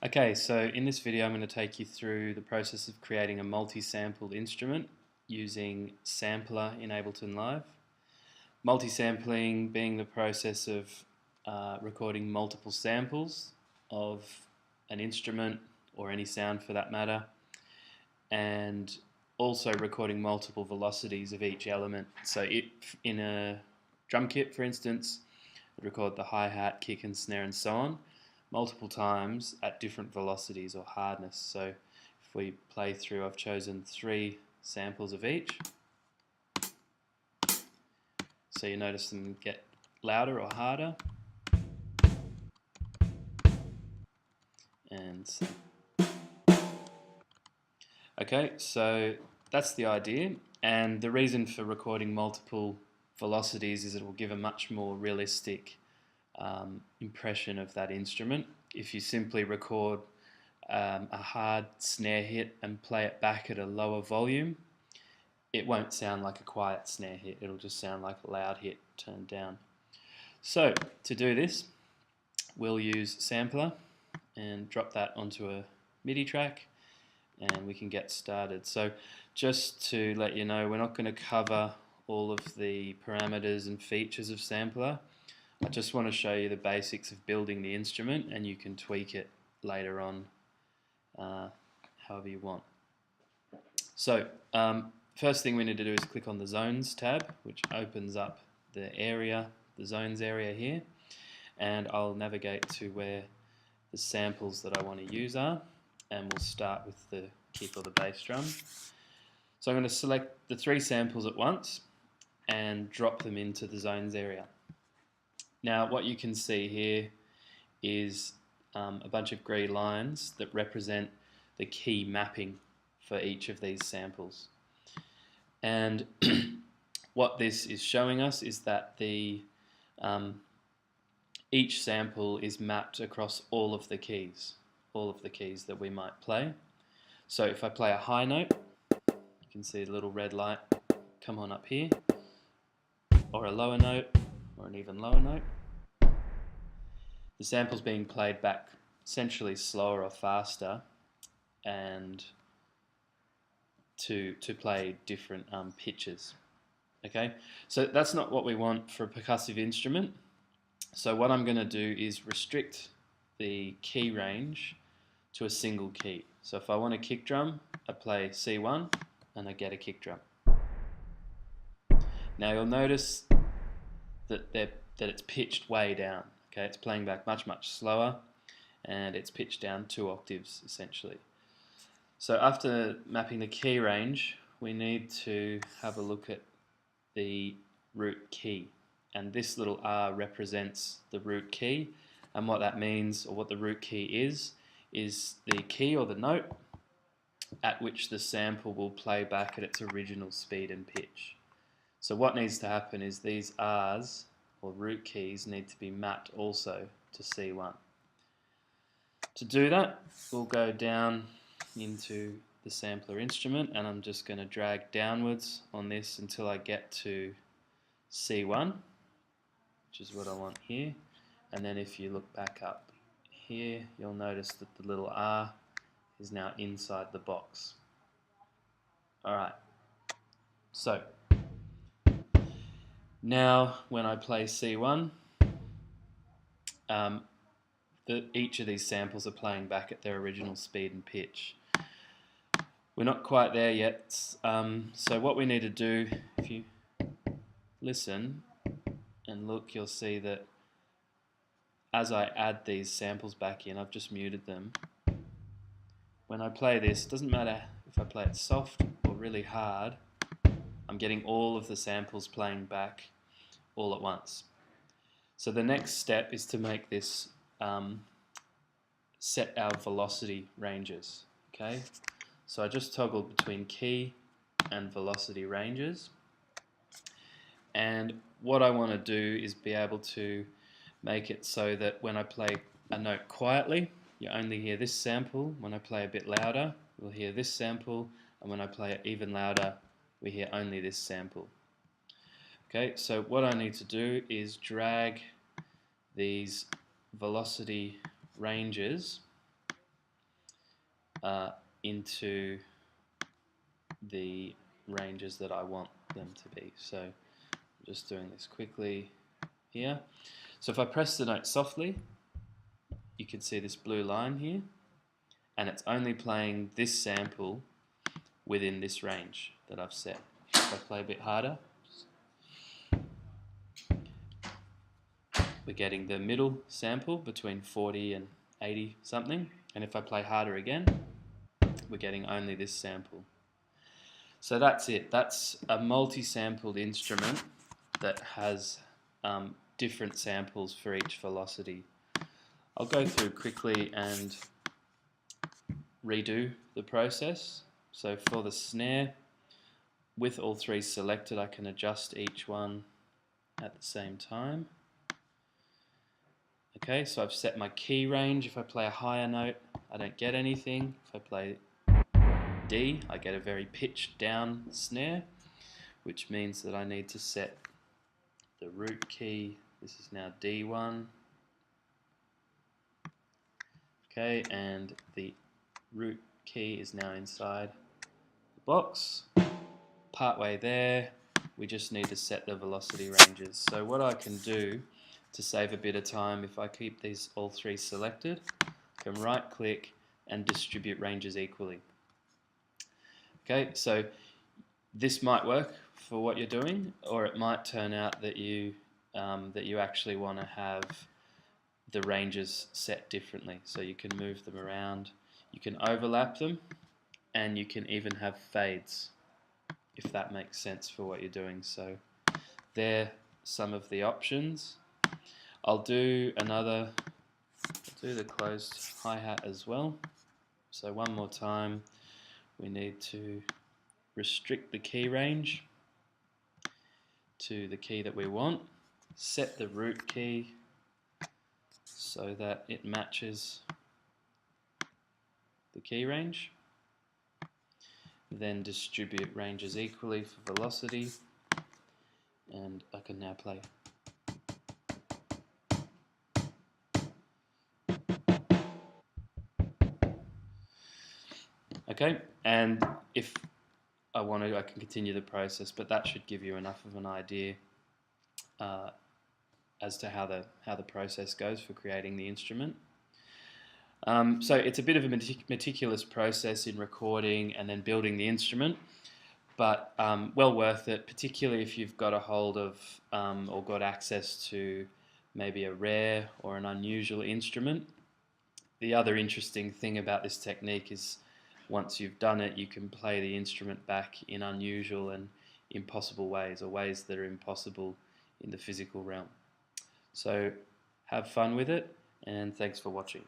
Okay, so in this video I'm going to take you through the process of creating a multi-sampled instrument using Sampler in Ableton Live. Multi-sampling being the process of recording multiple samples of an instrument or any sound for that matter, and also recording multiple velocities of each element. So in a drum kit, for instance, record the hi-hat, kick and snare and so on multiple times at different velocities or hardness. So if we play through, I've chosen 3 samples of each. So you notice them get louder or harder. And okay, so that's the idea. And the reason for recording multiple velocities is it will give a much more realistic impression of that instrument. If you simply record a hard snare hit and play it back at a lower volume, it won't sound like a quiet snare hit, it'll just sound like a loud hit turned down. So to do this, we'll use Sampler and drop that onto a MIDI track and we can get started. So just to let you know, we're not going to cover all of the parameters and features of Sampler. I just want to show you the basics of building the instrument, and you can tweak it later on however you want. So first thing we need to do is click on the Zones tab, which opens up the Zones area here, and I'll navigate to where the samples that I want to use are, and we'll start with the kick or the bass drum. So I'm going to select the 3 samples at once and drop them into the Zones area. Now what you can see here is a bunch of grey lines that represent the key mapping for each of these samples. And what this is showing us is that each sample is mapped across all of the keys that we might play. So if I play a high note, you can see the little red light come on up here, or a lower note, or an even lower note. The sample's being played back essentially slower or faster, and to play different pitches. Okay, so that's not what we want for a percussive instrument. So what I'm going to do is restrict the key range to a single key. So if I want a kick drum, I play C1 and I get a kick drum. Now you'll notice that it's pitched way down. Okay, it's playing back much slower, and it's pitched down 2 octaves essentially. So after mapping the key range, we need to have a look at the root key, and this little R represents the root key, and what that means, or what the root key is the key or the note at which the sample will play back at its original speed and pitch. So what needs to happen is these R's, or root keys, need to be mapped also to C1. To do that, we'll go down into the sampler instrument, and I'm just going to drag downwards on this until I get to C1, which is what I want here. And then if you look back up here, you'll notice that the little R is now inside the box. Alright, so now when I play C1, each of these samples are playing back at their original speed and pitch. We're not quite there yet, so what we need to do, if you listen and look, you'll see that as I add these samples back in, I've just muted them. When I play this, it doesn't matter if I play it soft or really hard, I'm getting all of the samples playing back all at once. So the next step is to make this set our velocity ranges. Okay, so I just toggled between key and velocity ranges, and what I want to do is be able to make it so that when I play a note quietly, you only hear this sample. When I play a bit louder, we'll hear this sample, and when I play it even louder, we hear only this sample. Okay, so what I need to do is drag these velocity ranges into the ranges that I want them to be. So I'm just doing this quickly here. So if I press the note softly, you can see this blue line here, and it's only playing this sample within this range that I've set. If I play a bit harder, we're getting the middle sample between 40 and 80 something, and if I play harder again, we're getting only this sample. So that's it. That's a multi-sampled instrument that has different samples for each velocity. I'll go through quickly and redo the process. So for the snare, with all three selected, I can adjust each one at the same time. Okay, so I've set my key range. If I play a higher note, I don't get anything. If I play D, I get a very pitched down snare, which means that I need to set the root key. This is now D1. Okay, and the root key is now inside the box. Partway there, we just need to set the velocity ranges. So what I can do to save a bit of time, if I keep these all three selected, I can right click and distribute ranges equally. Okay, so this might work for what you're doing, or it might turn out that you actually want to have the ranges set differently. So you can move them around, you can overlap them, and you can even have fades, if that makes sense for what you're doing. So they're some of the options. I'll do the closed hi-hat as well. So one more time, we need to restrict the key range to the key that we want, set the root key so that it matches the key range, then distribute ranges equally for velocity, and I can now play. Okay, and if I want to, I can continue the process, but that should give you enough of an idea as to how the process goes for creating the instrument. So it's a bit of a meticulous process in recording and then building the instrument, but well worth it, particularly if you've got a hold of or got access to maybe a rare or an unusual instrument. The other interesting thing about this technique is once you've done it, you can play the instrument back in unusual and impossible ways, or ways that are impossible in the physical realm. So have fun with it, and thanks for watching.